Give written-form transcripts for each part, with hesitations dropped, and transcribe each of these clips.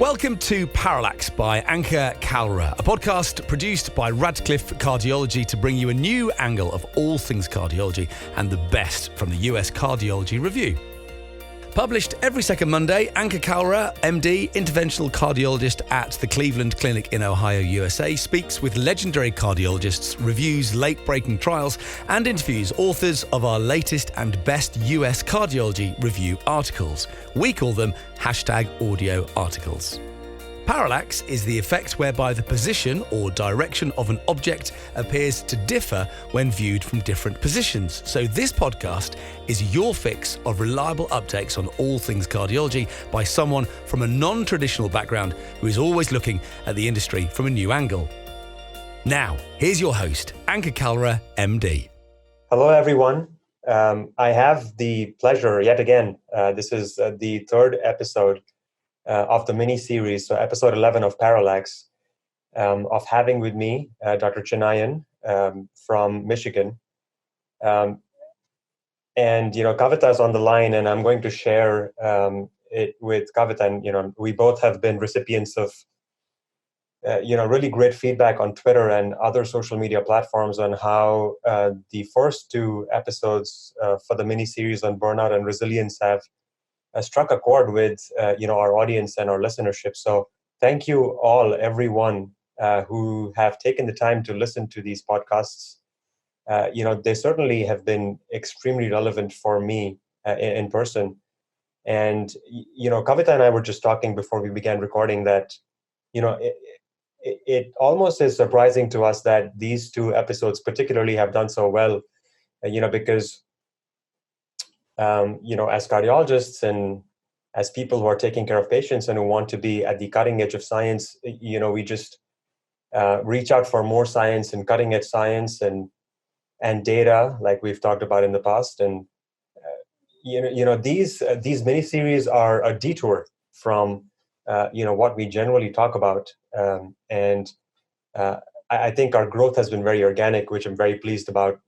Welcome to Parallax by Ankur Kalra, a podcast produced by Radcliffe Cardiology to bring you a new angle of all things cardiology and the best from the US Cardiology Review. Published every second Monday, Ankur Kalra, MD, interventional cardiologist at the Cleveland Clinic in Ohio, USA, speaks with legendary cardiologists, reviews late-breaking trials, and interviews authors of our latest and best US Cardiology Review articles. We call them #audio articles. Parallax is the effect whereby the position or direction of an object appears to differ when viewed from different positions. So this podcast is your fix of reliable updates on all things cardiology by someone from a non-traditional background who is always looking at the industry from a new angle. Now, here's your host, Ankur Kalra, MD. Hello, everyone. I have the pleasure, yet again, this is the third episode of the mini-series, so episode 11 of Parallax, of having with me Dr. Chinnaiyan from Michigan. And, Kavitha is on the line, and I'm going to share it with Kavitha. And, we both have been recipients of, really great feedback on Twitter and other social media platforms on how the first two episodes for the mini-series on Burnout and Resilience have struck a chord with our audience and our listenership. So thank you all, everyone who have taken the time to listen to these podcasts. They certainly have been extremely relevant for me in person. And Kavitha and I were just talking before we began recording that it almost is surprising to us that these two episodes particularly have done so well. Because as cardiologists and as people who are taking care of patients and who want to be at the cutting edge of science, we just reach out for more science and cutting edge science and data, like we've talked about in the past. And these mini-series are a detour from what we generally talk about. I think our growth has been very organic, which I'm very pleased about.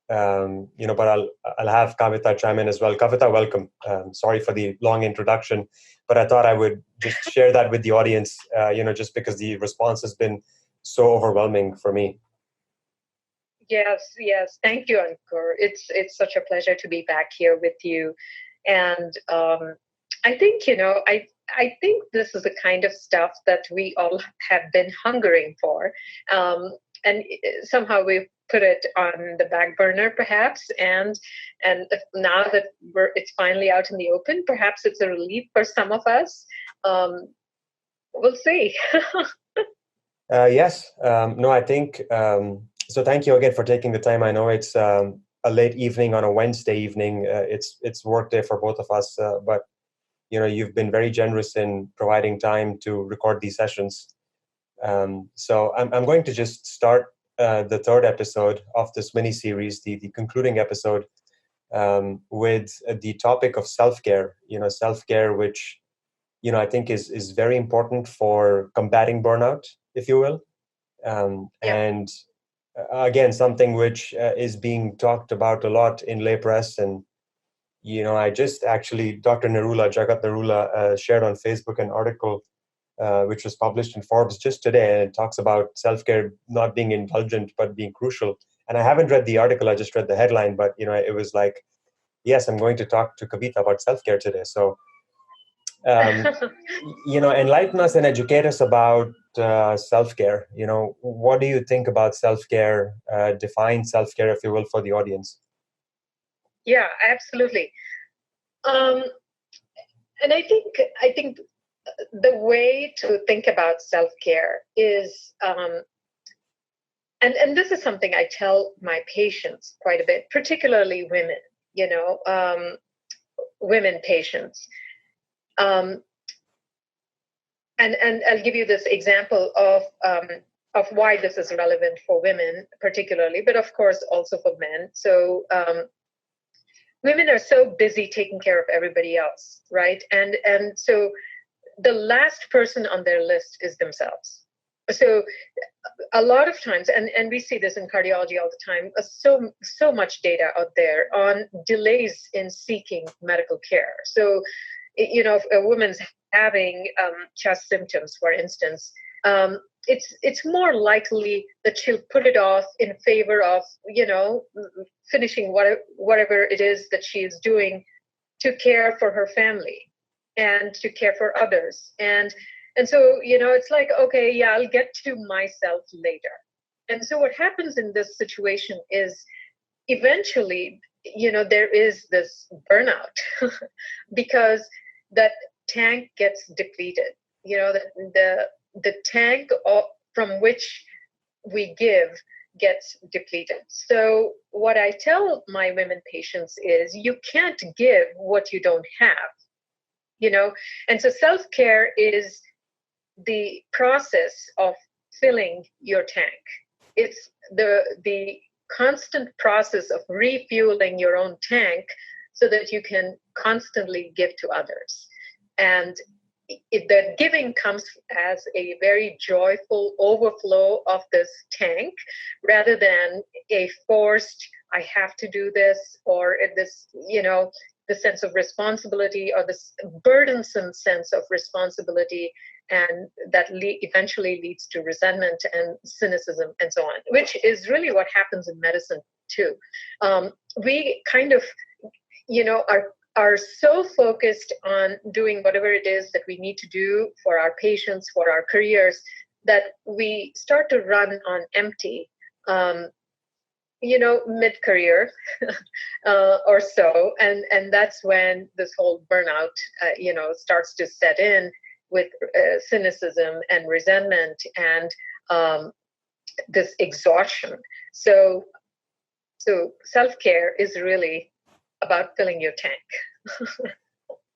But I'll have Kavitha chime in as well. Kavitha, welcome. Sorry for the long introduction, but I thought I would just share that with the audience, just because the response has been so overwhelming for me. Yes. Thank you, Ankur. It's such a pleasure to be back here with you. And I think, I think this is the kind of stuff that we all have been hungering for. And somehow we've put it on the back burner, perhaps, and now that it's finally out in the open, perhaps it's a relief for some of us. We'll see. Yes. No, I think so. Thank you again for taking the time. I know it's a late evening on a Wednesday evening. It's work day for both of us, but you've been very generous in providing time to record these sessions. So I'm going to just start the third episode of this mini-series, the concluding episode, with the topic of self-care. Self-care, which, I think is very important for combating burnout, if you will. And again, something which is being talked about a lot in lay press. And, I just actually, Dr. Jagat Narula, shared on Facebook an article which was published in Forbes just today, and it talks about self-care not being indulgent but being crucial. And I haven't read the article; I just read the headline. But it was like, yes, I'm going to talk to Kavitha about self-care today. So, enlighten us and educate us about self-care. What do you think about self-care? Define self-care, if you will, for the audience. Yeah, absolutely. And I think. The way to think about self-care is, and this is something I tell my patients quite a bit, particularly women, women patients. And I'll give you this example of why this is relevant for women particularly, but of course also for men. So women are so busy taking care of everybody else, right? And so the last person on their list is themselves. So a lot of times, and we see this in cardiology all the time, so much data out there on delays in seeking medical care. So if a woman's having chest symptoms, for instance, it's more likely that she'll put it off in favor of, finishing whatever it is that she is doing to care for her family and to care for others. And so, it's like, okay, yeah, I'll get to myself later. And so what happens in this situation is eventually, there is this burnout because that tank gets depleted. The tank from which we give gets depleted. So what I tell my women patients is you can't give what you don't have, and so self-care is the process of filling your tank. It's the constant process of refueling your own tank so that you can constantly give to others. And the giving comes as a very joyful overflow of this tank rather than a forced, I have to do this, or this, the sense of responsibility or this burdensome sense of responsibility. And that eventually leads to resentment and cynicism and so on, which is really what happens in medicine too. We kind of, are so focused on doing whatever it is that we need to do for our patients, for our careers, that we start to run on empty, mid-career or so. And that's when this whole burnout, starts to set in with cynicism and resentment and this exhaustion. So self-care is really about filling your tank.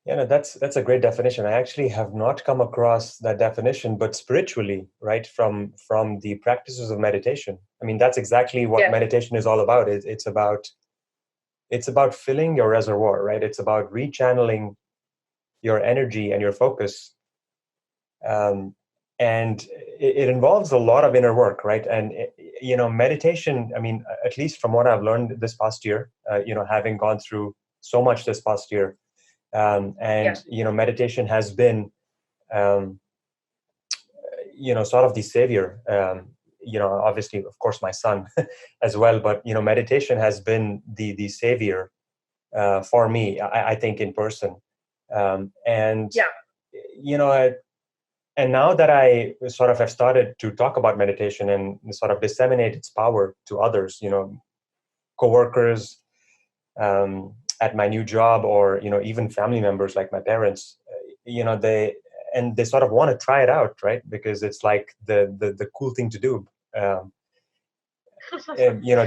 Yeah, no, that's a great definition. I actually have not come across that definition, but spiritually, right, from the practices of meditation. I mean, that's exactly what meditation is all about. It's about filling your reservoir, right? It's about rechanneling your energy and your focus. And it involves a lot of inner work, right? And meditation, I mean, at least from what I've learned this past year, having gone through so much this past year, meditation has been sort of the savior, obviously, of course, my son as well, but meditation has been the savior for me, I think, in person. And now that I sort of have started to talk about meditation and sort of disseminate its power to others, coworkers, at my new job, or even family members like my parents, they sort of want to try it out, right? Because it's like the cool thing to do. And,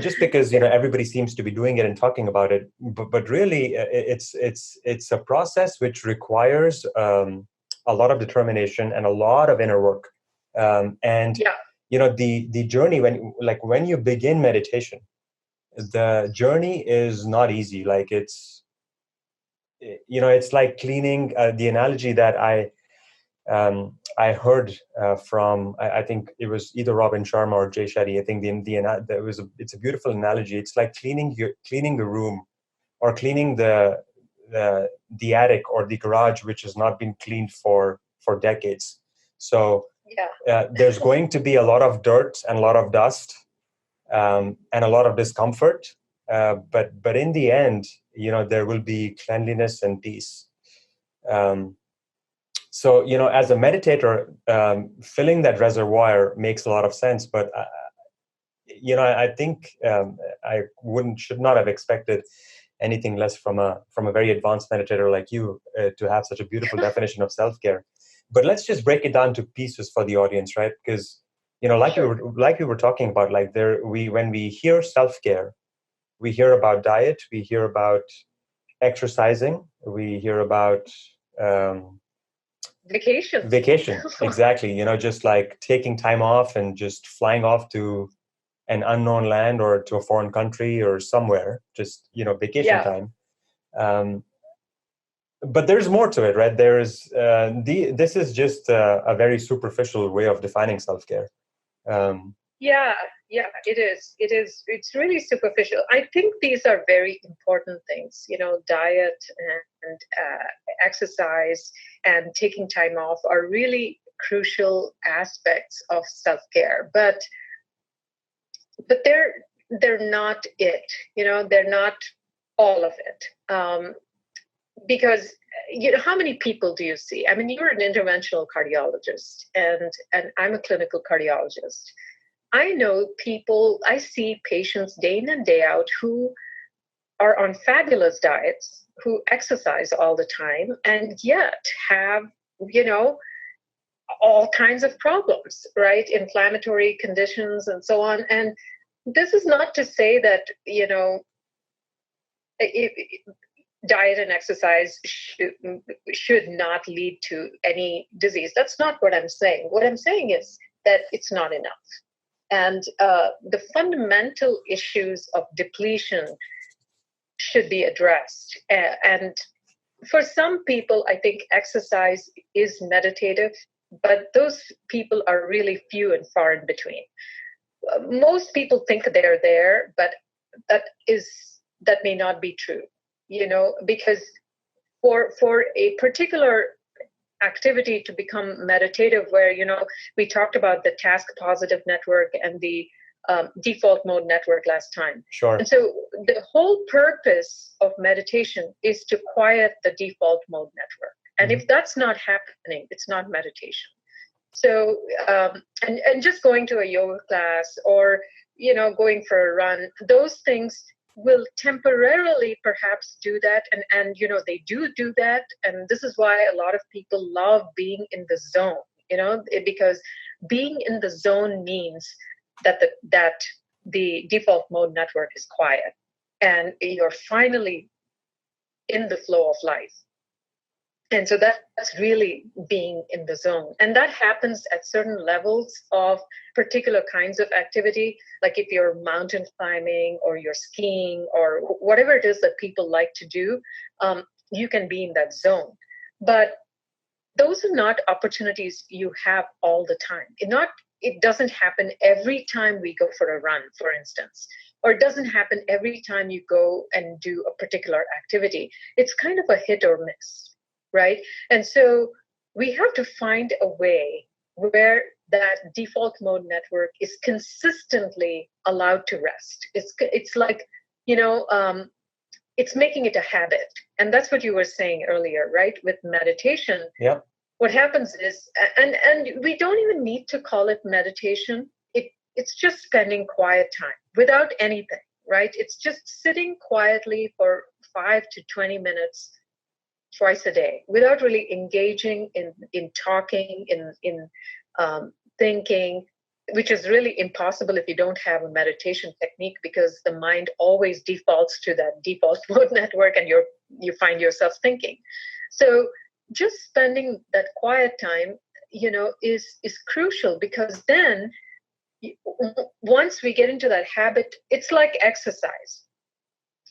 just because everybody seems to be doing it and talking about it, but really it's a process which requires a lot of determination and a lot of inner work. The journey when you begin meditation, the journey is not easy. Like it's like cleaning. The analogy that I heard from, I think it was either Robin Sharma or Jay Shetty. I think it's a beautiful analogy. It's like cleaning the room, or cleaning the attic or the garage, which has not been cleaned for decades. So there's going to be a lot of dirt and a lot of dust, and a lot of discomfort. But in the end, there will be cleanliness and peace. So, as a meditator, filling that reservoir makes a lot of sense. But, I think I should not have expected anything less from a very advanced meditator like you to have such a beautiful definition of self-care. But let's just break it down to pieces for the audience, right? Because, like we were talking about, like when we hear self-care, we hear about diet, we hear about exercising, we hear about Vacation, exactly. Just like taking time off and just flying off to an unknown land or to a foreign country or somewhere, just, vacation time. But there's more to it, right? This is just a very superficial way of defining self-care. It is. It's really superficial. I think these are very important things, diet exercise and taking time off are really crucial aspects of self-care, but they're not it. They're not all of it. Because how many people do you see? I mean, you're an interventional cardiologist, and I'm a clinical cardiologist. I see patients day in and day out who are on fabulous diets, who exercise all the time, and yet have, all kinds of problems, right? Inflammatory conditions and so on. And this is not to say that, diet and exercise should not lead to any disease. That's not what I'm saying. What I'm saying is that it's not enough. And the fundamental issues of depletion should be addressed. And for some people, I think exercise is meditative, but those people are really few and far in between. Most people think they're there, but that may not be true, because for a particular activity to become meditative, where, we talked about the task positive network and the default mode network last time. Sure. And so the whole purpose of meditation is to quiet the default mode network. And if that's not happening, it's not meditation. So, and just going to a yoga class or, going for a run, those things will temporarily perhaps do that. And they do that. And this is why a lot of people love being in the zone, because being in the zone means that the default mode network is quiet and you're finally in the flow of life. And so that's really being in the zone. And that happens at certain levels of particular kinds of activity, like if you're mountain climbing or you're skiing or whatever it is that people like to do, you can be in that zone. But those are not opportunities you have all the time. It doesn't happen every time we go for a run, for instance, or it doesn't happen every time you go and do a particular activity. It's kind of a hit or miss. Right? And so we have to find a way where that default mode network is consistently allowed to rest. It's like, it's making it a habit. And that's what you were saying earlier, right? With meditation, yeah. What happens is, and we don't even need to call it meditation. It's just spending quiet time without anything, right? It's just sitting quietly for 5 to 20 minutes twice a day without really engaging in talking, in thinking, which is really impossible if you don't have a meditation technique, because the mind always defaults to that default mode network and you find yourself thinking. So just spending that quiet time, is crucial, because then once we get into that habit, it's like exercise.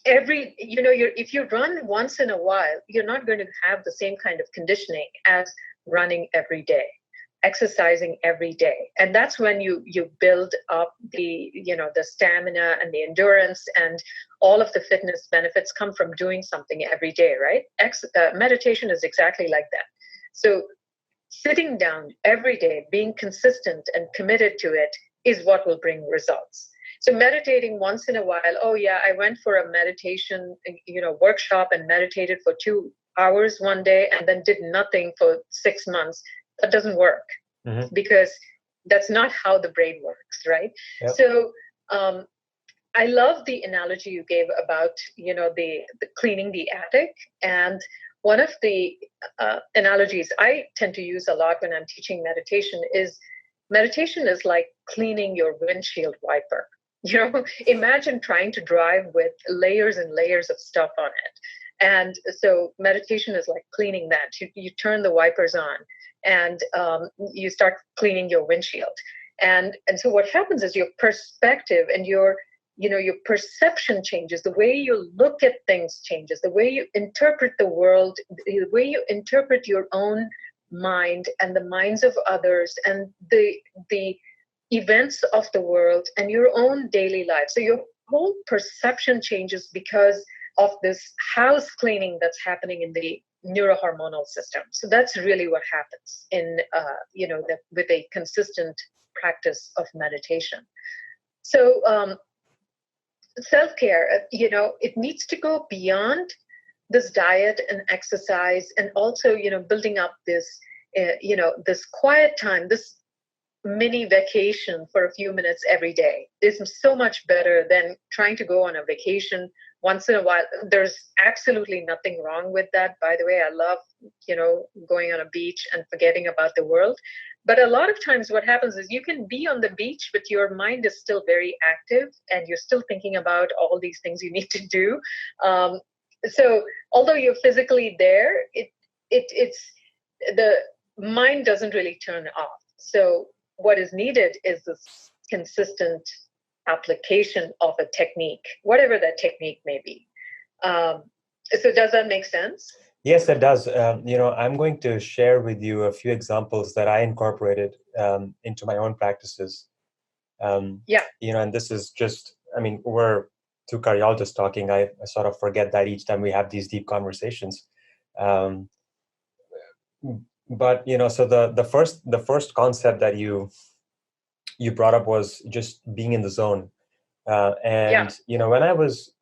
If you run once in a while, you're not going to have the same kind of conditioning as running every day, exercising every day. And that's when you build up the stamina and the endurance, and all of the fitness benefits come from doing something every day, right? Meditation is exactly like that. So sitting down every day, being consistent and committed to it is what will bring results. So meditating once in a while, I went for a meditation, workshop and meditated for 2 hours one day and then did nothing for 6 months. That doesn't work, because that's not how the brain works, right? Yep. So I love the analogy you gave about, the cleaning the attic. And one of the analogies I tend to use a lot when I'm teaching meditation is like cleaning your windshield wiper. Imagine trying to drive with layers and layers of stuff on it. And so meditation is like cleaning that. You turn the wipers on and you start cleaning your windshield. And so what happens is your perspective and your perception changes. The way you look at things changes. The way you interpret the world, the way you interpret your own mind and the minds of others and the events of the world and your own daily life. So your whole perception changes, because of this house cleaning that's happening in the neurohormonal system. So that's really what happens in, with a consistent practice of meditation. So self-care, it needs to go beyond this diet and exercise, and also, building up this, this quiet time, this mini vacation for a few minutes every day is so much better than trying to go on a vacation once in a while. There's absolutely nothing wrong with that. By the way, I love, going on a beach and forgetting about the world. But a lot of times what happens is you can be on the beach, but your mind is still very active and you're still thinking about all these things you need to do. So although you're physically there, it's the mind doesn't really turn off. So what is needed is this consistent application of a technique, whatever that technique may be. So does that make sense? Yes, it does. I'm going to share with you a few examples that I incorporated into my own practices. And this is just, we're two cardiologists talking. I sort of forget that each time we have these deep conversations. But so the first concept that you brought up was just being in the zone, when I was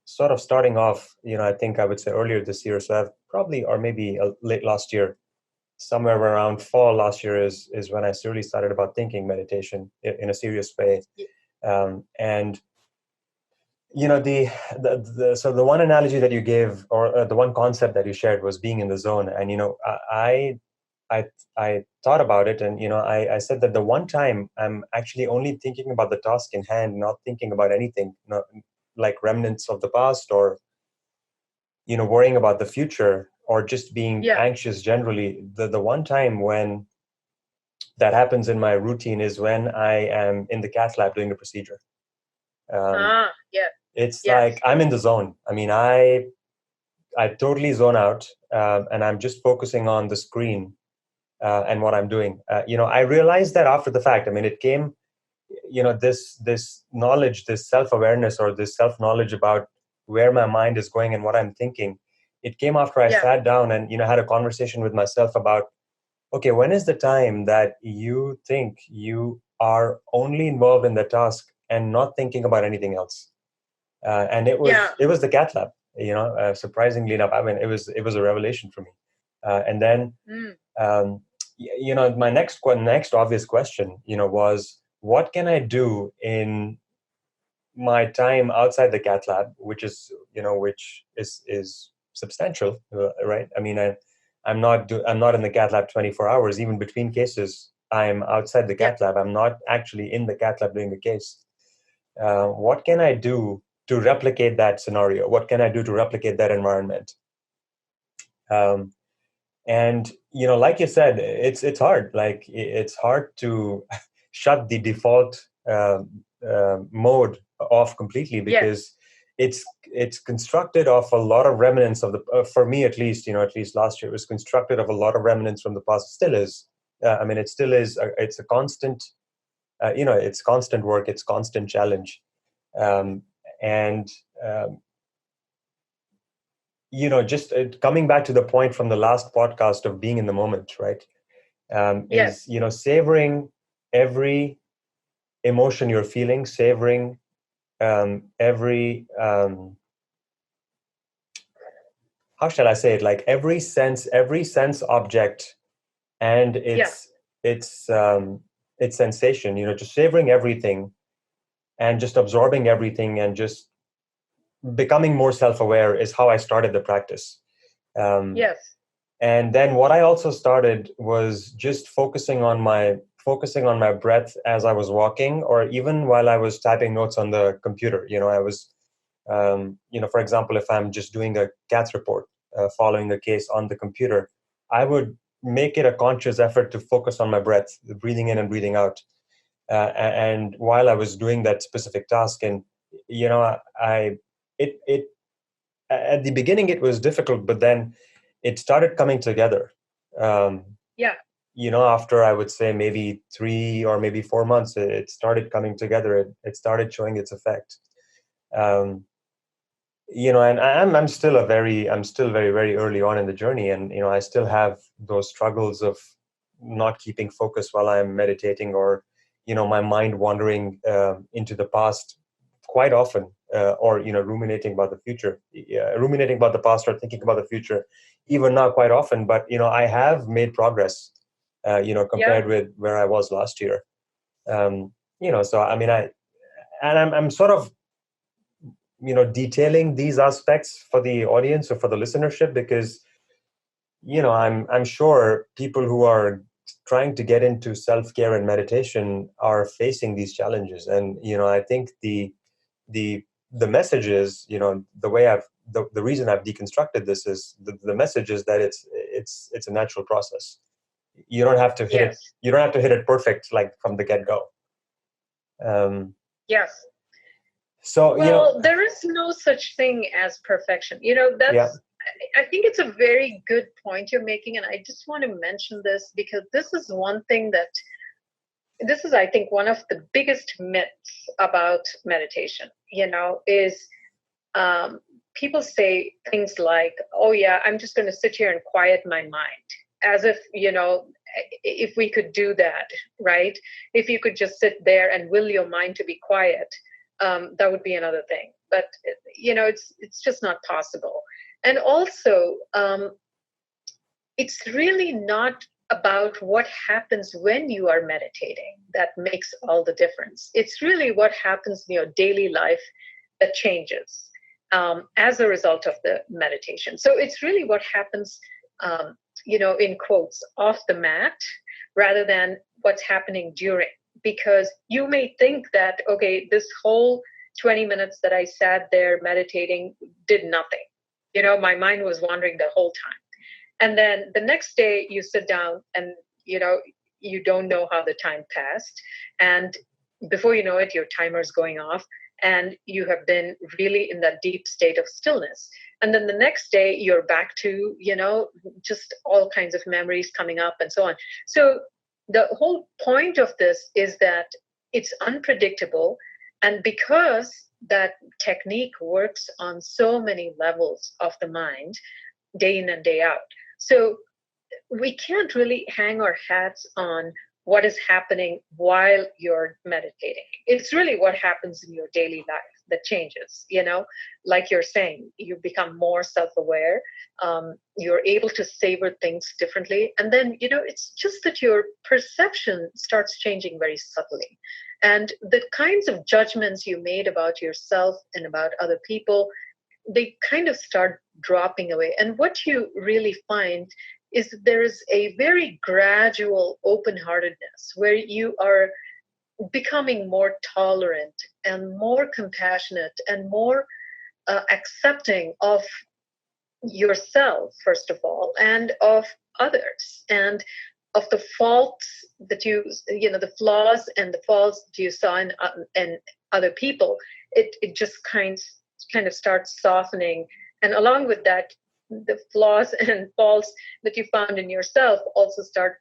sort of starting off, I think I would say earlier this year, so I've probably, or maybe late last year, somewhere around fall last year is when I really started about thinking meditation in a serious way. So the one analogy that you gave, or the one concept that you shared, was being in the zone. And I thought about it, and I said that the one time I'm actually only thinking about the task in hand, not thinking about anything, not like remnants of the past, or worrying about the future, or just being anxious generally. The one time when that happens in my routine is when I am in the cath lab doing a procedure. It's like I'm in the zone. I totally zone out, and I'm just focusing on the screen and what I'm doing. I realized that after the fact. It came, this knowledge, this self-awareness, or this self-knowledge about where my mind is going and what I'm thinking. It came after I sat down and, had a conversation with myself about, okay, when is the time that you think you are only involved in the task and not thinking about anything else? And it was the cath lab, surprisingly enough. It was a revelation for me. And then, my next obvious question, was, what can I do in my time outside the cath lab, which is substantial, right? I'm not in the cath lab 24 hours. Even between cases, I'm outside the cath lab. I'm not actually in the cath lab doing the case. What can I do to replicate that scenario? What can I do to replicate that environment? And like you said, it's hard. Like, it's hard to shut the default mode off completely, because it's constructed of a lot of remnants of the. For me, at least last year, it was constructed of a lot of remnants from the past. It still is. It still is. It's a constant. It's constant work. It's constant challenge. Just coming back to the point from the last podcast of being in the moment, right? Is, savoring every emotion you're feeling, savoring every, how shall I say it? Like every sense object and its sensation, just savoring everything and just absorbing everything and just becoming more self-aware is how I started the practice. And then what I also started was just focusing on my breath as I was walking, or even while I was typing notes on the computer. I was, for example, if I'm just doing a cath report, following a case on the computer, I would make it a conscious effort to focus on my breath, breathing in and breathing out. And while I was doing that specific task, and it at the beginning it was difficult, but then it started coming together. After I would say maybe 3 or maybe 4 months, it started coming together. It started showing its effect. and I'm still very, very early on in the journey, and I still have those struggles of not keeping focus while I'm meditating, or my mind wandering into the past quite often, or ruminating about the future, ruminating about the past, or thinking about the future, even now quite often. But I have made progress, compared with where I was last year. So I mean, I'm sort of detailing these aspects for the audience or for the listenership, because I'm sure people who are trying to get into self-care and meditation are facing these challenges. And I think the message is, the reason I've deconstructed this is the message is that it's a natural process. You don't have to hit it. You don't have to hit it perfect, like from the get-go. Yes. So there is no such thing as perfection. I think it's a very good point you're making, and I just want to mention this because this is one thing this is, I think, one of the biggest myths about meditation. Is people say things like, "Oh yeah, I'm just going to sit here and quiet my mind," as if if we could do that, right? If you could just sit there and will your mind to be quiet. That would be another thing, but it's just not possible. And also, it's really not about what happens when you are meditating that makes all the difference. It's really what happens in your daily life that changes as a result of the meditation. So it's really what happens, in quotes, off the mat, rather than what's happening during. Because you may think that, okay, this whole 20 minutes that I sat there meditating did nothing. My mind was wandering the whole time. And then the next day you sit down and, you don't know how the time passed. And before you know it, your timer's going off and you have been really in that deep state of stillness. And then the next day you're back to, just all kinds of memories coming up and so on. So the whole point of this is that it's unpredictable. And because that technique works on so many levels of the mind, day in and day out. So we can't really hang our hats on what is happening while you're meditating. It's really what happens in your daily life that changes, like you're saying, you become more self-aware. You're able to savor things differently. And then, it's just that your perception starts changing very subtly. And the kinds of judgments you made about yourself and about other people, they kind of start dropping away. And what you really find is there is a very gradual open-heartedness where you are becoming more tolerant and more compassionate and more accepting of yourself, first of all, and of others, and of the faults that the flaws and the faults that you saw in other people. It just kind of starts softening, and along with that, the flaws and faults that you found in yourself also start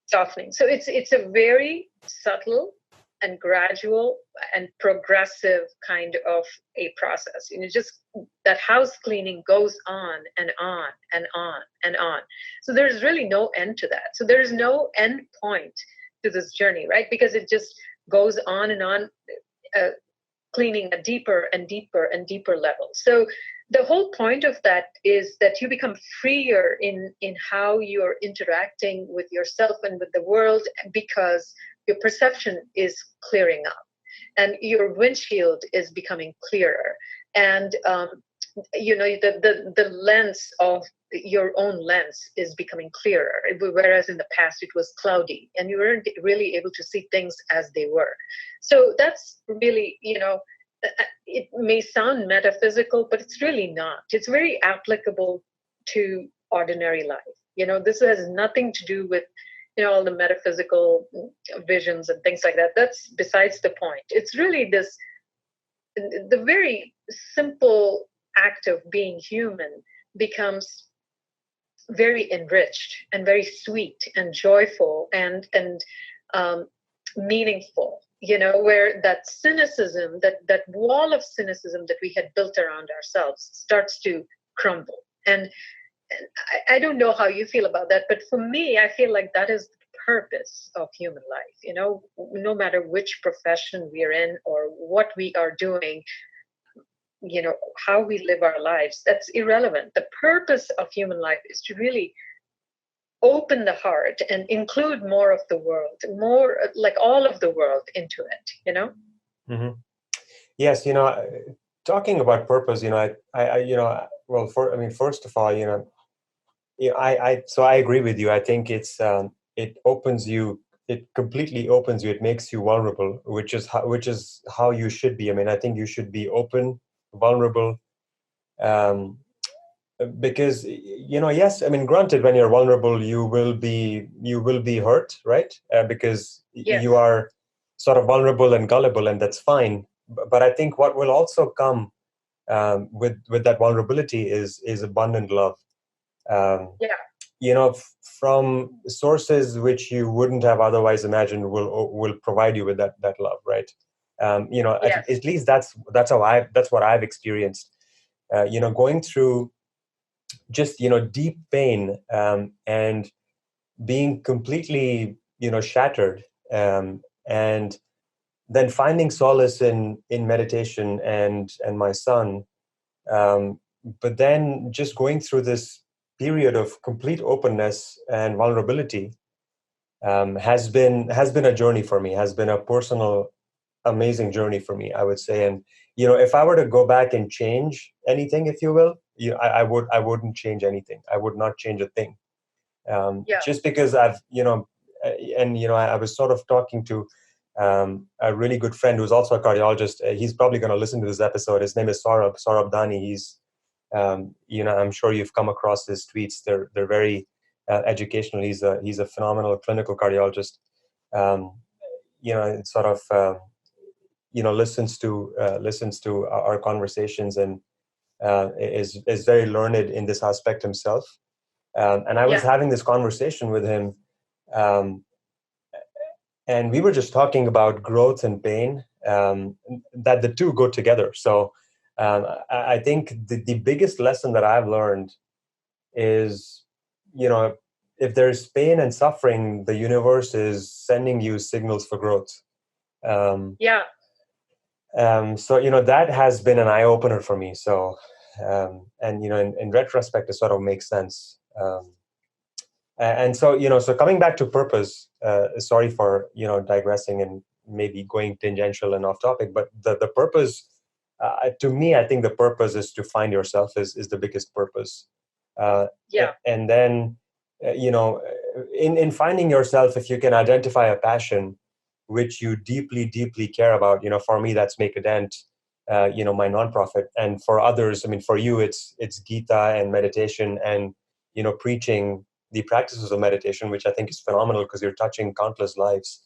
softening. So it's a very subtle and gradual and progressive kind of a process. Just that house cleaning goes on and on and on and on. So there's really no end to that. So there's no end point to this journey, right? Because it just goes on and on, cleaning a deeper and deeper and deeper level. So the whole point of that is that you become freer in how you're interacting with yourself and with the world, because your perception is clearing up and your windshield is becoming clearer. And, the lens of your own lens is becoming clearer, whereas in the past it was cloudy and you weren't really able to see things as they were. So that's really, it may sound metaphysical, but it's really not. It's very applicable to ordinary life. This has nothing to do with, all the metaphysical visions and things like that. That's besides the point. It's really the very simple act of being human becomes very enriched and very sweet and joyful and meaningful where that cynicism, that wall of cynicism that we had built around ourselves starts to crumble. And I don't know how you feel about that, but for me, I feel like that is the purpose of human life. No matter which profession we're in or what we are doing, how we live our lives, that's irrelevant. The purpose of human life is to really open the heart and include more of the world, more like all of the world into it, Mm-hmm. Yes, talking about purpose, first of all, so I agree with you. I think it opens you, it completely opens you, it makes you vulnerable, which is how you should be. I mean, I think you should be open, vulnerable, because yes, I mean, granted, when you're vulnerable, you will be hurt, right? Because Yes. you are sort of vulnerable and gullible, and that's fine. But I think what will also come with that vulnerability is abundant love. From sources which you wouldn't have otherwise imagined will provide you with that love, right? Yes. At least that's what I've experienced. Going through just deep pain, and being completely shattered, and then finding solace in meditation and my son, but then just going through this period of complete openness and vulnerability, has been a journey for me, has been a personal amazing journey for me, I would say. And if I were to go back and change anything, if you will, I wouldn't change anything. I would not change a thing, just because I've I was sort of talking to a really good friend who's also a cardiologist. He's probably going to listen to this episode. His name is Saurabh Dani. He's I'm sure you've come across his tweets. They're very educational. He's a phenomenal clinical cardiologist. It sort of listens to our conversations, and is very learned in this aspect himself. And I was having this conversation with him, and we were just talking about growth and pain, that the two go together. So I think the biggest lesson that I've learned is, if there's pain and suffering, the universe is sending you signals for growth. So that has been an eye opener for me. So and in retrospect, it sort of makes sense. And so so coming back to purpose, sorry for digressing and maybe going tangential and off topic, but the purpose, to me, I think the purpose is to find yourself is the biggest purpose. And then in finding yourself, if you can identify a passion which you deeply care about, for me that's Make a Dent, my nonprofit, and for others, I mean, for you it's Gita and meditation, and preaching the practices of meditation, which I think is phenomenal because you're touching countless lives.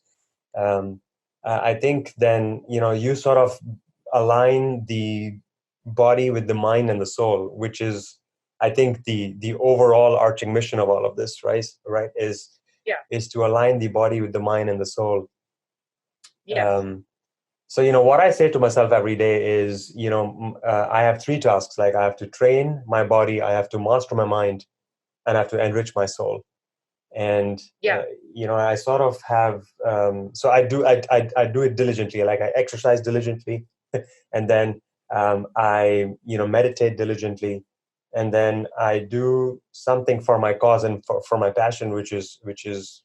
I think then you sort of align the body with the mind and the soul, which is, I think, the overall arching mission of all of this, right? Is to align the body with the mind and the soul. So what I say to myself every day is, I have three tasks. Like, I have to train my body, I have to master my mind, and I have to enrich my soul. And I sort of have so I do it diligently. Like, I exercise diligently, and then I meditate diligently, and then I do something for my cause and for my passion, which is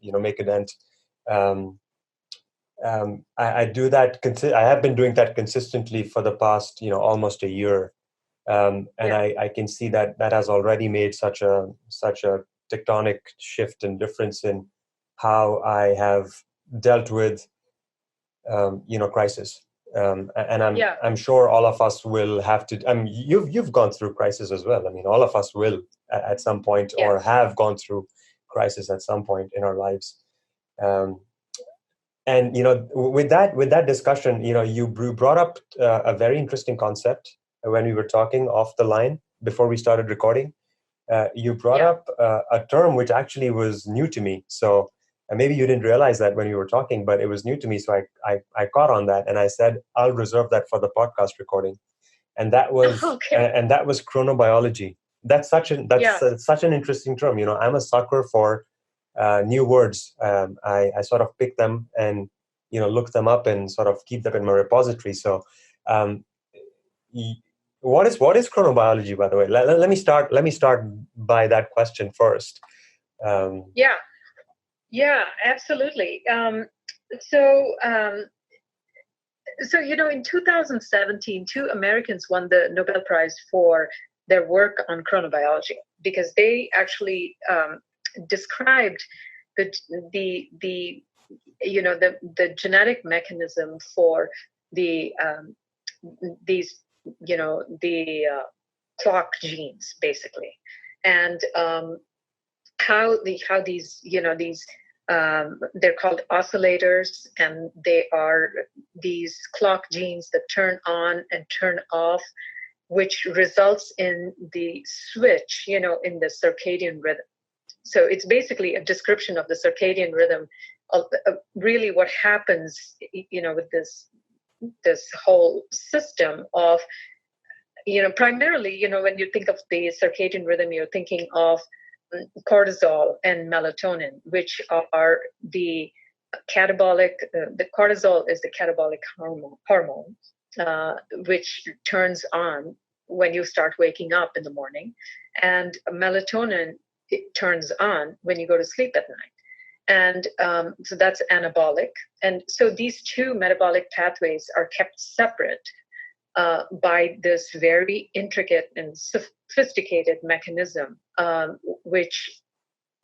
Make a Dent. I do that. I have been doing that consistently for the past almost a year, and I can see that has already made such a tectonic shift and difference in how I have dealt with crisis. And I'm sure all of us will have to. You've gone through crisis as well. I mean, all of us will at some point, or have gone through crisis at some point in our lives. And with that discussion, you brought up a very interesting concept when we were talking off the line before we started recording. You brought up a term which actually was new to me. So And maybe you didn't realize that when you were talking, but it was new to me. So I caught on that, and I said, I'll reserve that for the podcast recording. And that was Okay. and that was chronobiology. That's such an interesting term. I'm a sucker for new words. I sort of pick them and look them up and sort of keep them in my repository. So, um, what is chronobiology, by the way? Let me start by that question first. Yeah, absolutely. So, in 2017, two Americans won the Nobel Prize for their work on chronobiology because they actually described the genetic mechanism for the clock genes, basically, and how these they're called oscillators, and they are these clock genes that turn on and turn off, which results in the switch in the circadian rhythm. So it's basically a description of the circadian rhythm of really what happens with this whole system of primarily when you think of the circadian rhythm, you're thinking of cortisol and melatonin, which are the catabolic. The cortisol is the catabolic hormone, which turns on when you start waking up in the morning, and melatonin, it turns on when you go to sleep at night. And so that's anabolic. And so these two metabolic pathways are kept separate by this very intricate and sophisticated mechanism, which,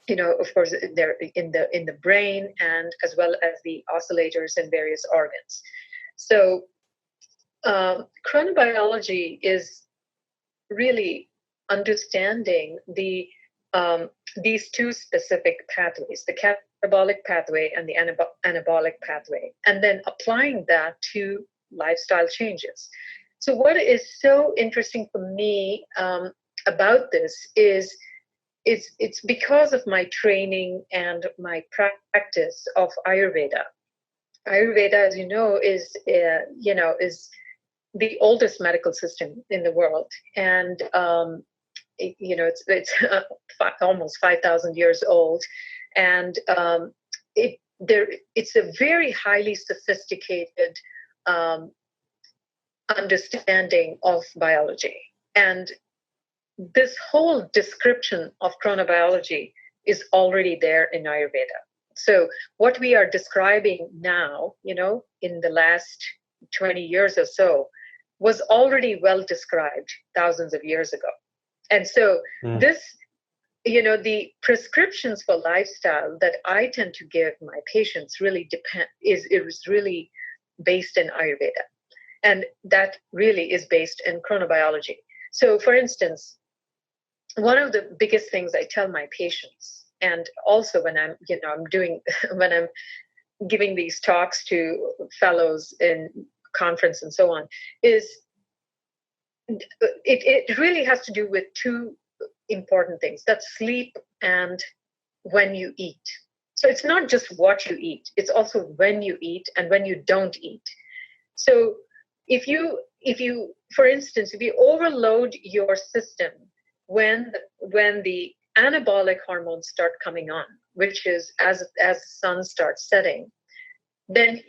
of course, they're in the brain, and as well as the oscillators in various organs. So chronobiology is really understanding these two specific pathways, the catabolic pathway and the anabolic pathway, and then applying that to lifestyle changes. So what is so interesting for me about this is it's because of my training and my practice of Ayurveda. Ayurveda, as you know, is the oldest medical system in the world, and it's almost 5,000 years old, and it's a very highly sophisticated understanding of biology. And this whole description of chronobiology is already there in Ayurveda. So what we are describing now, in the last 20 years or so, was already well described thousands of years ago. And so this, the prescriptions for lifestyle that I tend to give my patients really is really based in Ayurveda. And that really is based in chronobiology. So for instance, one of the biggest things I tell my patients, and also when I'm giving these talks to fellows in conference and so on, is it really has to do with two important things. That's sleep and when you eat. So it's not just what you eat, it's also when you eat and when you don't eat. So if you, for instance, if you overload your system when the anabolic hormones start coming on, which is as the sun starts setting, then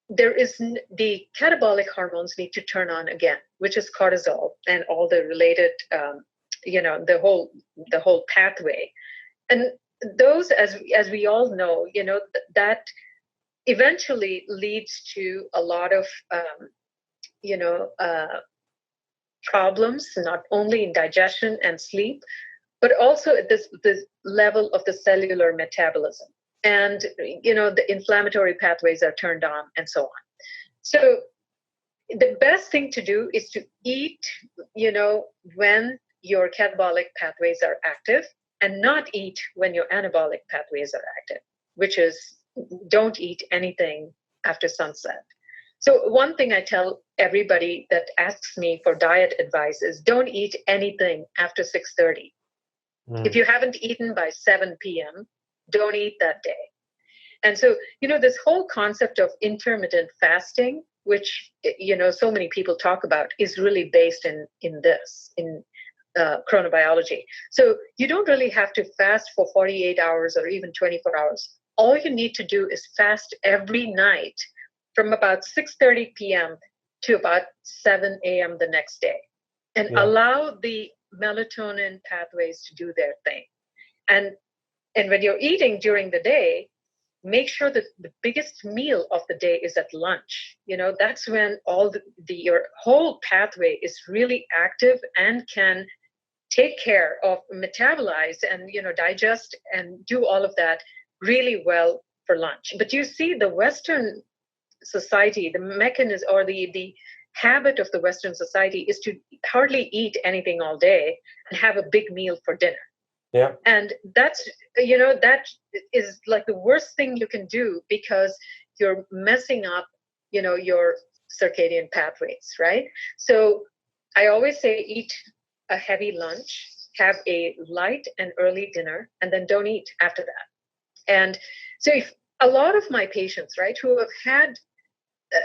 the catabolic hormones need to turn on again, which is cortisol and all the related, the whole pathway. And those, as we all know, that eventually leads to a lot of problems, not only in digestion and sleep, but also at this level of the cellular metabolism. And, the inflammatory pathways are turned on and so on. So the best thing to do is to eat, when your catabolic pathways are active, and not eat when your anabolic pathways are active, which is don't eat anything after sunset. So one thing I tell everybody that asks me for diet advice is don't eat anything after 6:30. If you haven't eaten by 7 p.m., don't eat that day. And so, this whole concept of intermittent fasting, which, so many people talk about, is really based in chronobiology. So you don't really have to fast for 48 hours or even 24 hours. All you need to do is fast every night from about 6:30 p.m. to about 7 a.m. the next day, and allow the melatonin pathways to do their thing. And when you're eating during the day, make sure that the biggest meal of the day is at lunch. That's when all your whole pathway is really active and can take care of, metabolize, and digest and do all of that really well for lunch. But you see, the Western society, the mechanism or the habit of the Western society is to hardly eat anything all day and have a big meal for dinner. Yeah. And that is like the worst thing you can do, because you're messing up, your circadian pathways, right? So I always say, eat a heavy lunch, have a light and early dinner, and then don't eat after that. And so if a lot of my patients, right, who have had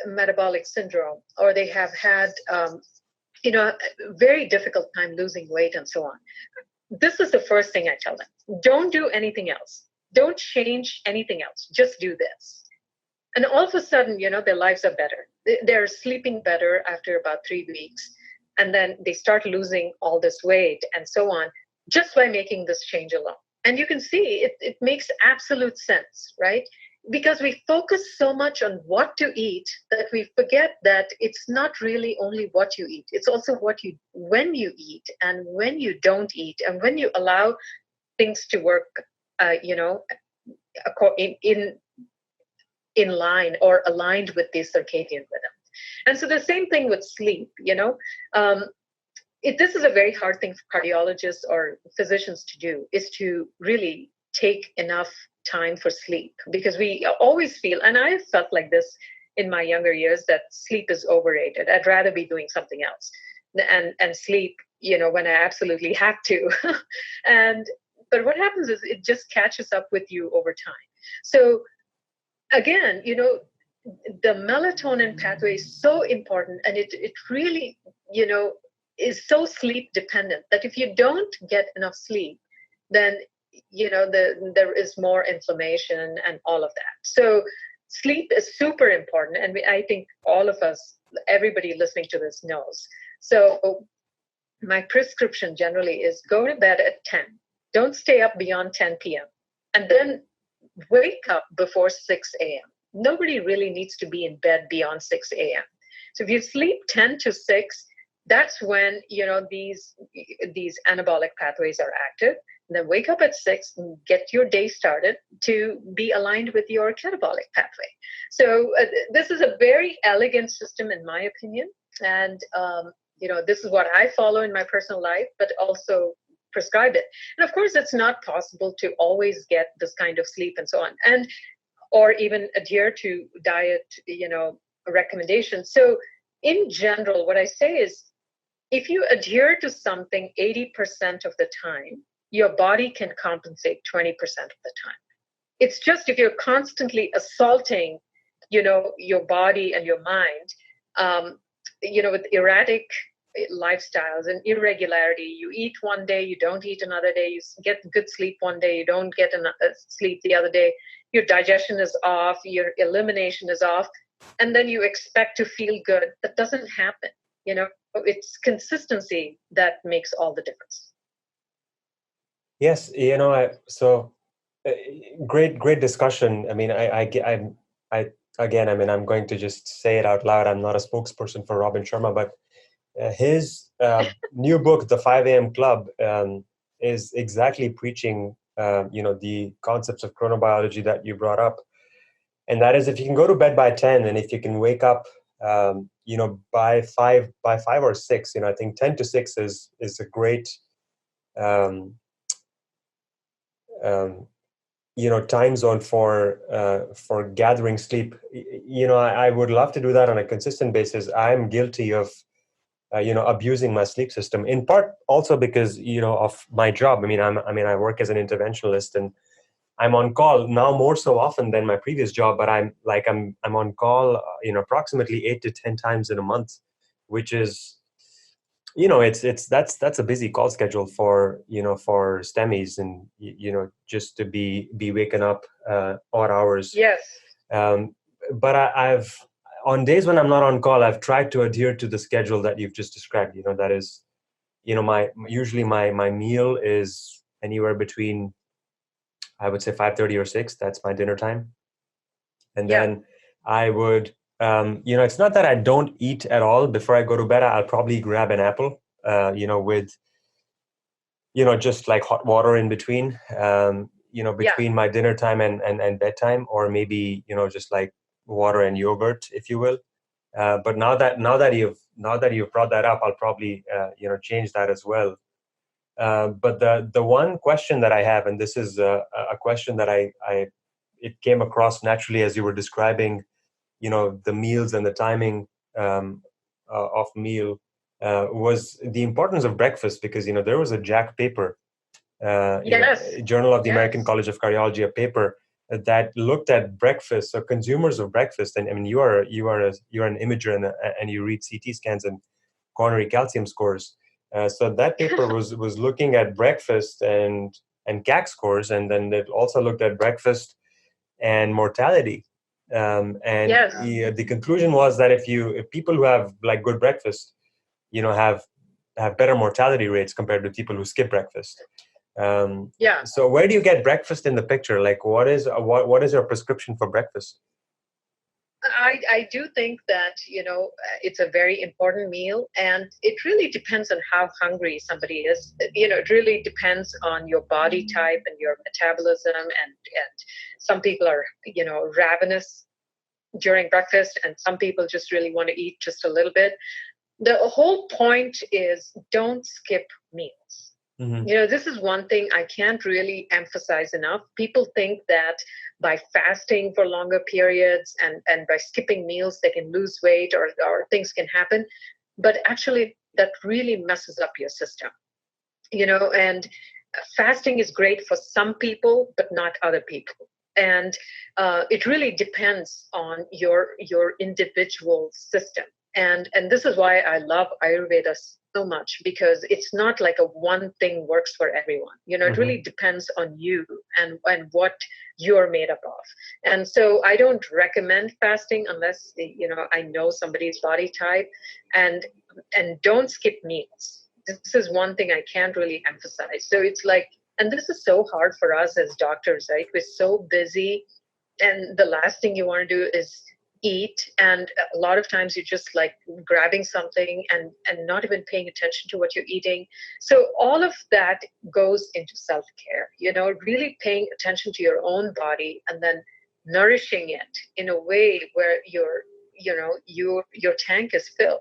metabolic syndrome, or they have had, a very difficult time losing weight and so on, this is the first thing I tell them. Don't do anything else. Don't change anything else. Just do this. And all of a sudden, their lives are better. They're sleeping better after about 3 weeks. And then they start losing all this weight and so on, just by making this change alone. And you can see it makes absolute sense, right? Because we focus so much on what to eat that we forget that it's not really only what you eat. It's also when you eat and when you don't eat, and when you allow things to work, in line or aligned with the circadian rhythm. And so the same thing with sleep, this is a very hard thing for cardiologists or physicians to do, is to really take enough time for sleep, because we always feel, and I felt like this in my younger years, that sleep is overrated. I'd rather be doing something else and sleep, when I absolutely have to. But what happens is it just catches up with you over time. So again, the melatonin pathway is so important, and it really, is so sleep dependent, that if you don't get enough sleep, then there is more inflammation and all of that. So sleep is super important, and I think all of us, everybody listening to this knows. So my prescription generally is go to bed at 10. Don't stay up beyond 10 p.m. and then wake up before 6 a.m. Nobody really needs to be in bed beyond 6 a.m. So if you sleep 10 to 6, that's when these anabolic pathways are active. And then wake up at 6 and get your day started to be aligned with your catabolic pathway. So this is a very elegant system, in my opinion. And, this is what I follow in my personal life, but also prescribe it. And of course, it's not possible to always get this kind of sleep and so on, or even adhere to diet, recommendations. So in general, what I say is, if you adhere to something 80% of the time, your body can compensate 20% of the time. It's just if you're constantly assaulting, your body and your mind, with erratic lifestyles and irregularity. You eat one day, you don't eat another day. You get good sleep one day, you don't get enough sleep the other day. Your digestion is off, your elimination is off, and then you expect to feel good. That doesn't happen. It's consistency that makes all the difference. Yes, great discussion. I mean, I'm going to just say it out loud. I'm not a spokesperson for Robin Sharma, but his new book, The 5 a.m. Club, is exactly preaching, the concepts of chronobiology that you brought up. And that is, if you can go to bed by 10 and if you can wake up, by 5 or 6, I think 10 to 6 is a great, time zone for gathering sleep. I would love to do that on a consistent basis. I'm guilty of, abusing my sleep system, in part also because, of my job. I work as an interventionalist, and I'm on call now more so often than my previous job, but I'm on call, approximately 8 to 10 times in a month, which is, that's a busy call schedule for, for STEMIs, and, just to be waken up odd hours. Yes. But I've on days when I'm not on call, I've tried to adhere to the schedule that you've just described. That is, usually my meal is anywhere between, I would say, 5:30 or 6. That's my dinner time. And then I would, it's not that I don't eat at all before I go to bed. I'll probably grab an apple, with, just like hot water in between, between my dinner time and bedtime, or maybe, just like water and yogurt, if you will. But now that you've brought that up, I'll probably, change that as well. But the one question that I have, and this is a question that it came across naturally as you were describing, the meals and the timing of meal, was the importance of breakfast, because there was a JACC paper, Journal of the American College of Cardiology, a paper that looked at breakfast, so consumers of breakfast. And I mean, you are an imager, and you read CT scans and coronary calcium scores. So that paper was looking at breakfast and CAC scores, and then it also looked at breakfast and mortality. The conclusion was that if people who have like good breakfast, have better mortality rates compared to people who skip breakfast. So where do you get breakfast in the picture? Like, what is your prescription for breakfast? I do think that, it's a very important meal, and it really depends on how hungry somebody is. It really depends on your body type and your metabolism, and some people are, ravenous during breakfast, and some people just really want to eat just a little bit. The whole point is, don't skip meals. Mm-hmm. This is one thing I can't really emphasize enough. People think that by fasting for longer periods and by skipping meals, they can lose weight or things can happen. But actually, that really messes up your system. And fasting is great for some people, but not other people. And it really depends on your individual system. And this is why I love Ayurveda so much, because it's not like a one thing works for everyone. It really depends on you and what you're made up of. And so I don't recommend fasting unless, I know somebody's body type, and don't skip meals. This is one thing I can't really emphasize. So it's like, and this is so hard for us as doctors, right? We're so busy, and the last thing you want to do is eat, and a lot of times you're just like grabbing something and not even paying attention to what you're eating. So all of that goes into self-care, really paying attention to your own body, and then nourishing it in a way where your tank is filled.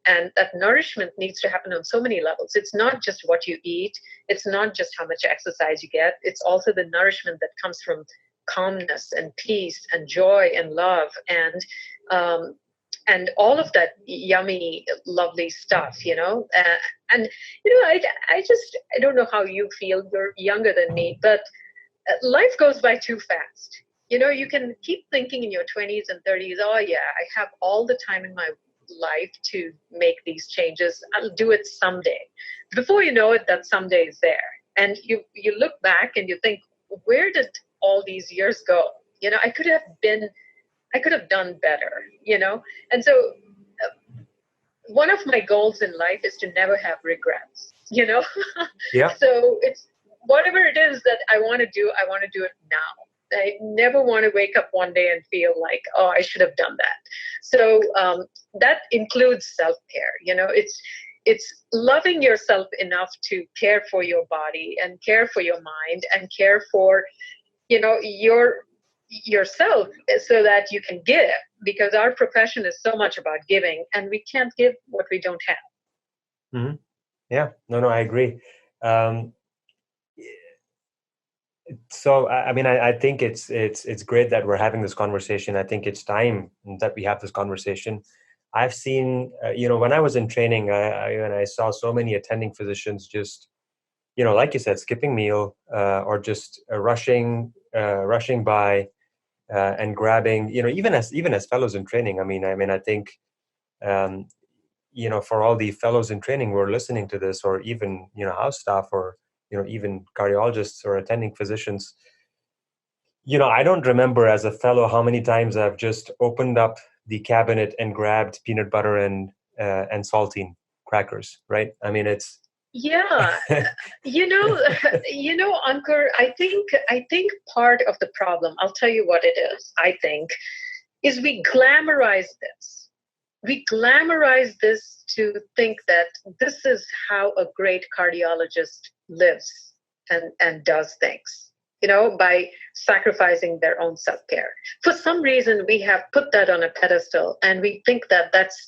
And that nourishment needs to happen on so many levels. It's not just what you eat. It's not just how much exercise you get. It's also the nourishment that comes from calmness and peace and joy and love and all of that yummy, lovely stuff, I don't know how you feel. You're younger than me, but life goes by too fast. You can keep thinking in your 20s and 30s, oh yeah, I have all the time in my life to make these changes. I'll do it someday. Before you know it, that someday is there. And you look back and you think, where did all these years go? I could have done better, And so one of my goals in life is to never have regrets, Yeah. So it's whatever it is that I want to do it now. I never want to wake up one day and feel like, oh, I should have done that. So that includes self-care. It's loving yourself enough to care for your body and care for your mind and care for, yourself, so that you can give, because our profession is so much about giving, and we can't give what we don't have. Mm-hmm. Yeah, no, I agree. So, I mean, I think it's great that we're having this conversation. I think it's time that we have this conversation. I've seen, when I was in training, I saw so many attending physicians just, like you said, skipping meal or just rushing rushing by and grabbing, even as fellows in training. I think, for all the fellows in training who are listening to this, or even, house staff, or, even cardiologists or attending physicians, I don't remember as a fellow how many times I've just opened up the cabinet and grabbed peanut butter and saltine crackers, right? It's yeah. Ankur, I think part of the problem, I'll tell you what it is, I think, is we glamorize this. We glamorize this to think that this is how a great cardiologist lives and does things, by sacrificing their own self-care. For some reason, we have put that on a pedestal, and we think that that's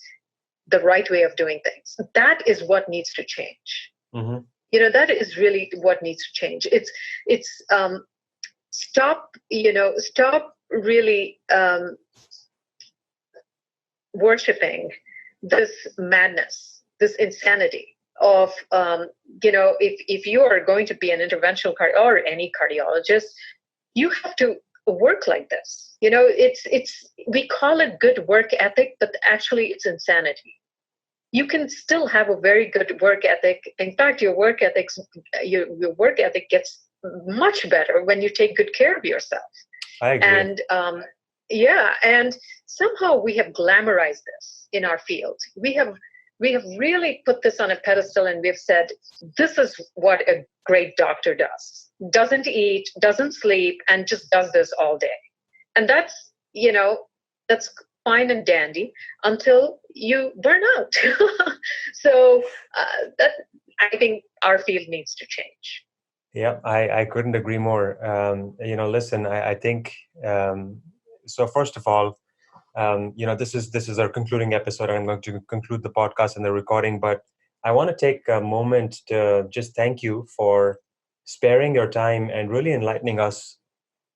the right way of doing things. That is what needs to change. Mm-hmm. That is really what needs to change. It's stop really worshiping this madness, this insanity of, if you are going to be an interventional or any cardiologist, you have to work like this. We call it good work ethic, but actually it's insanity. You can still have a very good work ethic. In fact, your work ethic gets much better when you take good care of yourself. I agree. And and somehow we have glamorized this in our field. We have really put this on a pedestal, and we've said, this is what a great doctor does. Doesn't eat, doesn't sleep, and just does this all day. And that's fine and dandy until you burn out. So that, I think, our field needs to change. Yeah, I couldn't agree more. Listen, I think, so first of all, this is our concluding episode. I'm going to conclude the podcast and the recording, but I want to take a moment to just thank you for sparing your time and really enlightening us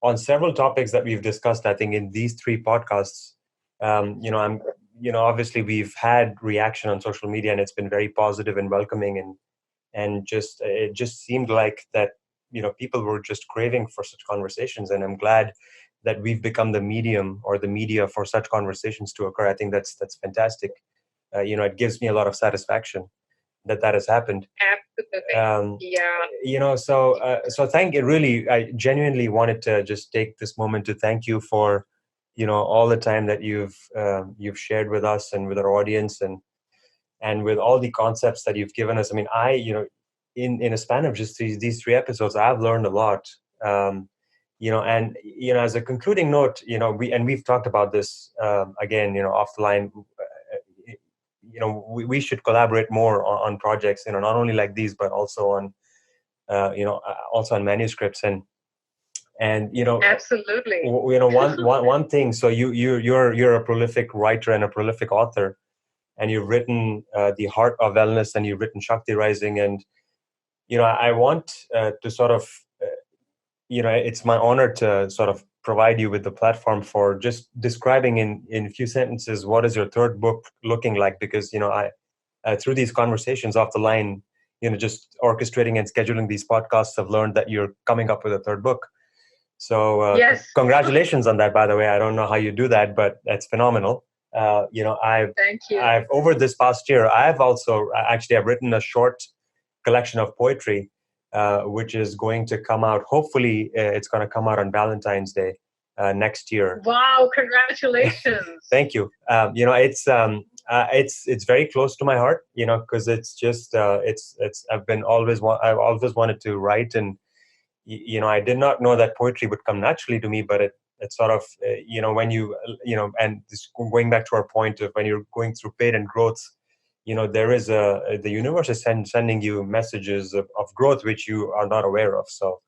on several topics that we've discussed, I think, in these 3 podcasts. Obviously we've had reaction on social media, and it's been very positive and welcoming, and it just seemed like that, people were just craving for such conversations. And I'm glad that we've become the medium or the media for such conversations to occur. I think that's fantastic. It gives me a lot of satisfaction that has happened. Absolutely. So thank you. Really, I genuinely wanted to just take this moment to thank you for, all the time that you've shared with us and with our audience, and with all the concepts that you've given us. In a span of just these 3 episodes, I've learned a lot. As a concluding note, we've talked about this again, off the line. We should collaborate more on projects, not only like these, but also on, also on manuscripts and absolutely. One thing. So you're a prolific writer and a prolific author, and you've written The Heart of Wellness, and you've written Shakti Rising, and I want to sort of. It's my honor to sort of provide you with the platform for just describing in a few sentences what is your 3rd book looking like, because I through these conversations off the line, just orchestrating and scheduling these podcasts, I've learned that you're coming up with a 3rd book. So yes. Congratulations on that, by the way. I don't know how you do that, but that's phenomenal. Thank you. I've over this past year, I've written a short collection of poetry, which is going to come out. Hopefully, it's going to come out on Valentine's Day next year. Wow! Congratulations. Thank you. It's very close to my heart. Because it's just I've always wanted to write, and I did not know that poetry would come naturally to me, but it's sort of when you and this, going back to our point of when you're going through pain and growth. There is the universe is sending you messages of growth which you are not aware of. So,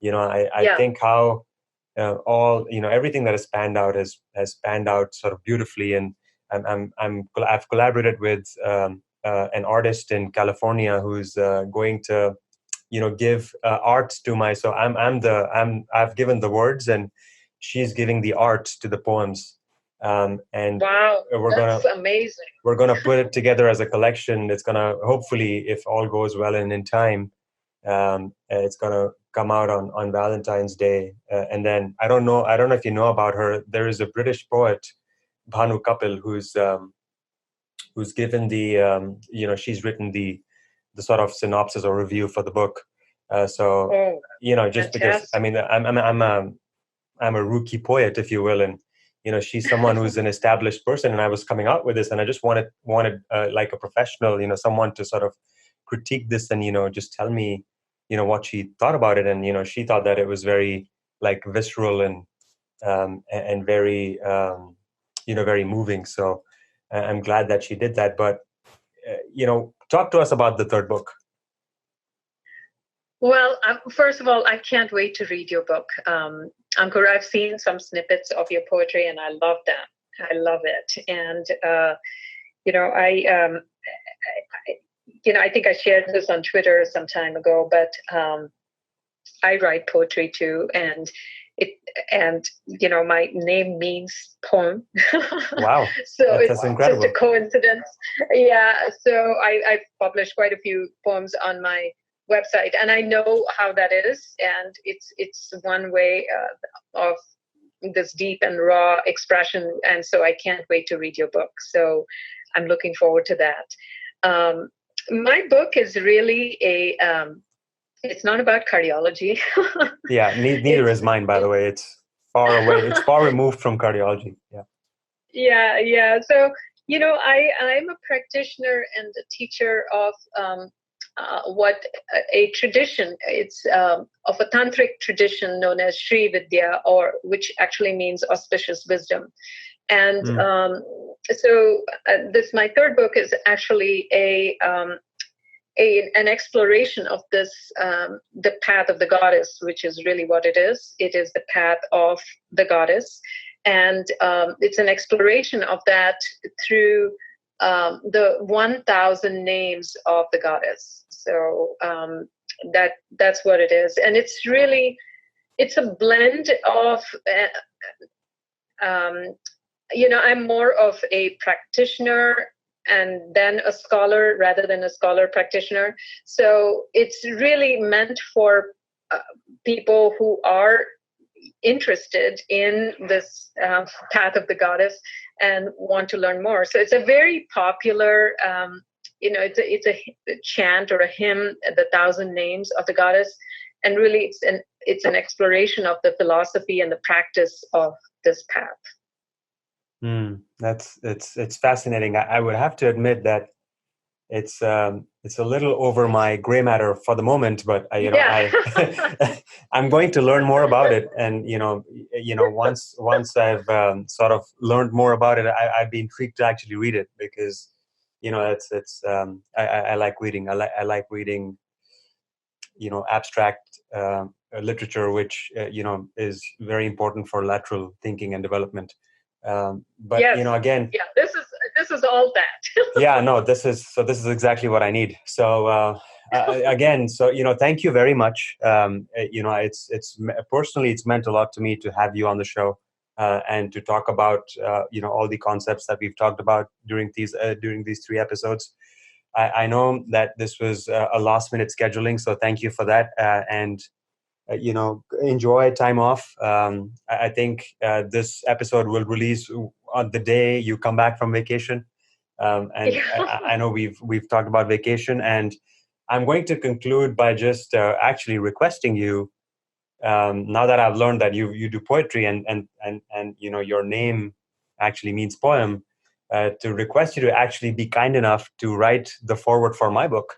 I think how all everything that has panned out has panned out sort of beautifully, and I've collaborated with an artist in California who's going to give art to my. So I've given the words, and she's giving the art to the poems. And wow, that's amazing. We're gonna put it together as a collection. It's gonna, hopefully, if all goes well and in time, It's going to come out on Valentine's Day. And then I don't know if you know about her. There is a British poet, Bhanu Kapil, who's given the she's written the sort of synopsis or review for the book. Just fantastic. because I'm a rookie poet, if you will, and she's someone who's an established person, and I was coming out with this, and I just wanted like a professional, someone to sort of critique this and just tell me what she thought about it. And she thought that it was very like visceral and very very moving. So I'm glad that she did that. But talk to us about the third book. Well, first of all, I can't wait to read your book, Ankur. I've seen some snippets of your poetry, and I love them. I love it, and I think I shared this on Twitter some time ago, but I write poetry too, and my name means poem. Wow, so that's incredible. Just a coincidence. Yeah, so I've published quite a few poems on my website, and I know how that is, and it's one way of this deep and raw expression, and so I can't wait to read your book. So I'm looking forward to that. My book is really it's not about cardiology. Yeah, neither is mine, by the way. It's far away. It's far removed from cardiology. Yeah. Yeah. So I'm a practitioner and a teacher of what a tradition, it's of a tantric tradition known as Sri Vidya, or which actually means auspicious wisdom. And so this, my third book, is actually an exploration of this, the path of the goddess, which is really what it is. It is the path of the goddess. And it's an exploration of that through the 1,000 names of the goddess. So that's what it is. And it's a blend of, I'm more of a practitioner and then a scholar rather than a scholar practitioner. So it's really meant for people who are interested in this path of the goddess and want to learn more. So it's a very popular, it's a chant or a hymn, the 1,000 names of the goddess. And really it's an exploration of the philosophy and the practice of this path. It's fascinating. I would have to admit that it's a little over my gray matter for the moment, but I'm going to learn more about it. And once I've sort of learned more about it, I'd be intrigued to actually read it, because I like reading. I like reading abstract literature, which is very important for lateral thinking and development. But yes. Again, this is all that. Yeah, no, this is exactly what I need. So again, thank you very much. It's personally, it's meant a lot to me to have you on the show and to talk about all the concepts that we've talked about during these 3 episodes. I know that this was a last minute scheduling, so thank you for that. And enjoy time off. I think this episode will release on the day you come back from vacation. I know we've talked about vacation, and I'm going to conclude by just actually requesting you, now that I've learned that you do poetry and your name actually means poem, to request you to actually be kind enough to write the foreword for my book.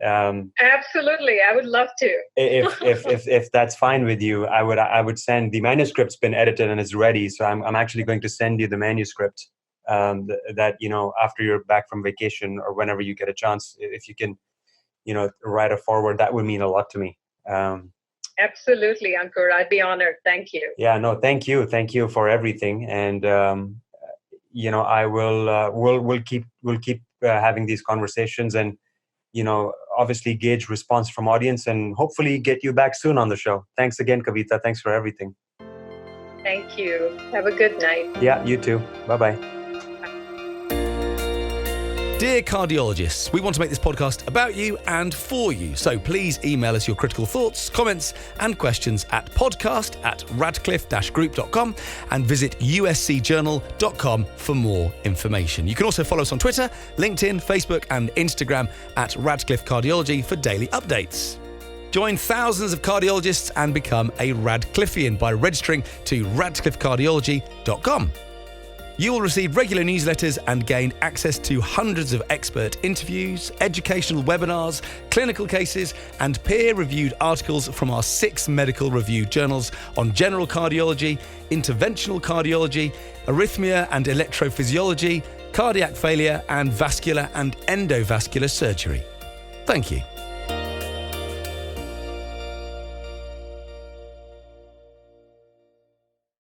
Absolutely, I would love to. if that's fine with you, I would send the manuscript's been edited and it's ready. So I'm actually going to send you the manuscript. That after you're back from vacation or whenever you get a chance, if you can write a foreword, that would mean a lot to me. Absolutely, Ankur, I'd be honored. Thank you. Yeah, no, thank you for everything. And I will we'll keep having these conversations, and obviously gauge response from audience, and hopefully get you back soon on the show. Thanks again, Kavitha. Thanks for everything. Thank you. Have a good night. Yeah, you too. Bye-bye. Dear cardiologists, we want to make this podcast about you and for you. So please email us your critical thoughts, comments and questions at podcast@radcliffe-group.com and visit uscjournal.com for more information. You can also follow us on Twitter, LinkedIn, Facebook and Instagram at Radcliffe Cardiology for daily updates. Join thousands of cardiologists and become a Radcliffean by registering to radcliffecardiology.com. You will receive regular newsletters and gain access to hundreds of expert interviews, educational webinars, clinical cases, and peer-reviewed articles from our 6 medical review journals on general cardiology, interventional cardiology, arrhythmia and electrophysiology, cardiac failure, and vascular and endovascular surgery. Thank you.